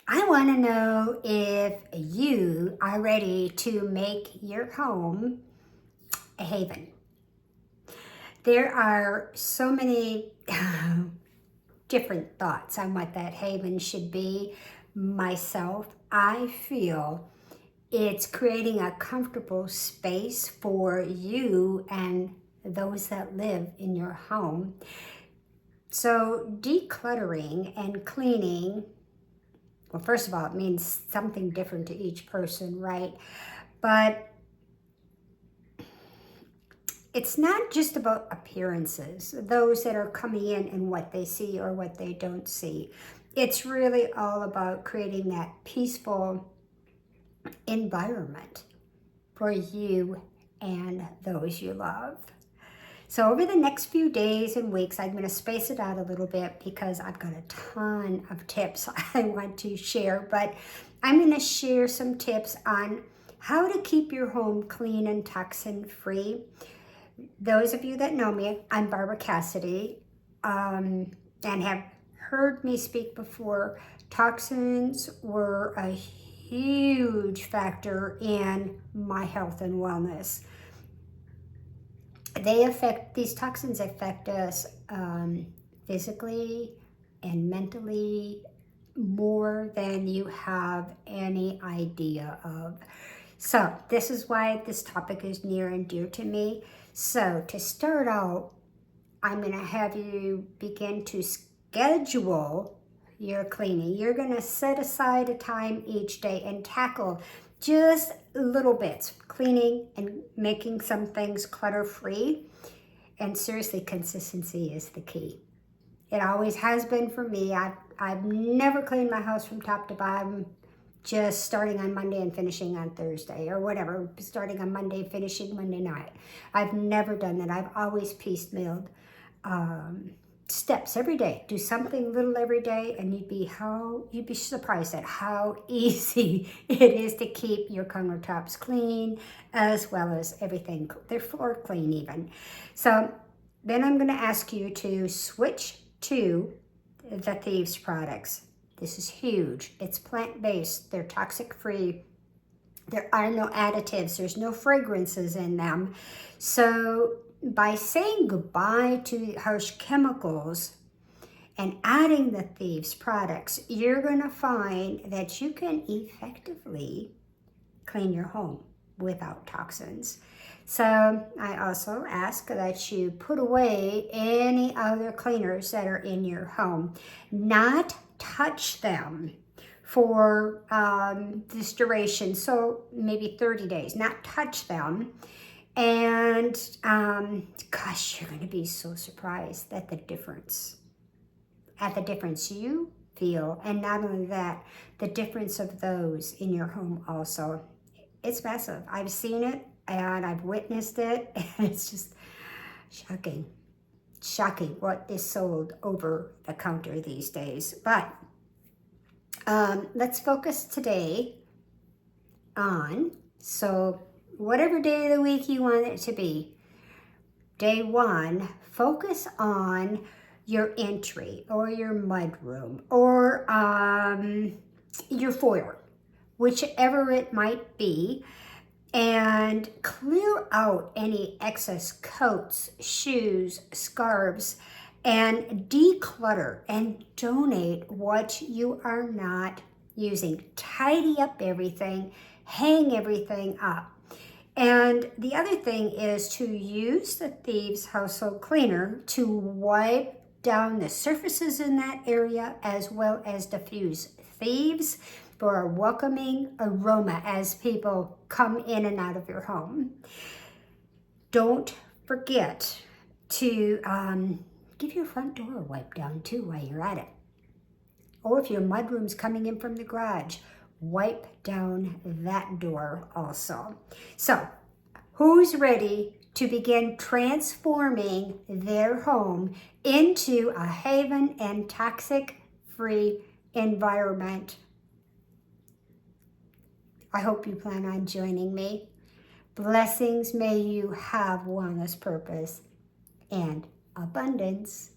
I want to know if you are ready to make your home a haven. There are so many different thoughts on what that haven should be. Myself, I feel it's creating a comfortable space for you and those that live in your home. So decluttering and cleaning, well, first of all, it means something different to each person, right? But it's not just about appearances, those that are coming in and what they see or what they don't see. It's really all about creating that peaceful environment for you and those you love. So over the next few days and weeks, I'm going to space it out a little bit because I've got a ton of tips I want to share, but I'm going to share some tips on how to keep your home clean and toxin free. Those of you that know me, I'm Barbara Cassidy, and have heard me speak before. Toxins were a huge factor in my health and wellness. These toxins affect us physically and mentally more than you have any idea of. So this is why this topic is near and dear to me. So to start out, I'm going to have you begin to schedule your cleaning. You're going to set aside a time each day and tackle just little bits, cleaning and making some things clutter-free. And seriously, consistency is the key. It always has been for me. I've never cleaned my house from top to bottom, just starting on Monday and finishing on Thursday or whatever, starting on Monday, finishing Monday night. I've never done that. I've always piecemealed steps every day. Do something little every day, and you'd be surprised at how easy it is to keep your countertops clean, as well as everything, their floor clean even. So then I'm going to ask you to switch to the Thieves products. This is huge. It's plant-based. They're toxic-free. There are no additives. There's no fragrances in them. So by saying goodbye to harsh chemicals and adding the Thieves products, you're going to find that you can effectively clean your home without toxins. So I also ask that you put away any other cleaners that are in your home. Not touch them for this duration, so maybe 30 days. Not touch them. And gosh, you're going to be so surprised at the difference you feel. And not only that, the difference of those in your home also. It's massive. I've seen it and I've witnessed it, and it's just shocking what is sold over the counter these days. But let's focus today on, so whatever day of the week you want it to be, day one, focus on your entry or your mudroom or your foyer, whichever it might be, and clear out any excess coats, shoes, scarves, and declutter and donate what you are not using. Tidy up everything, hang everything up. And the other thing is to use the Thieves household cleaner to wipe down the surfaces in that area, as well as diffuse Thieves for a welcoming aroma as people come in and out of your home. Don't forget to give your front door a wipe down too while you're at it. Or if your mudroom's coming in from the garage, wipe down that door also. So, who's ready to begin transforming their home into a haven and toxic-free environment? I hope you plan on joining me. Blessings, may you have wellness, purpose, and abundance.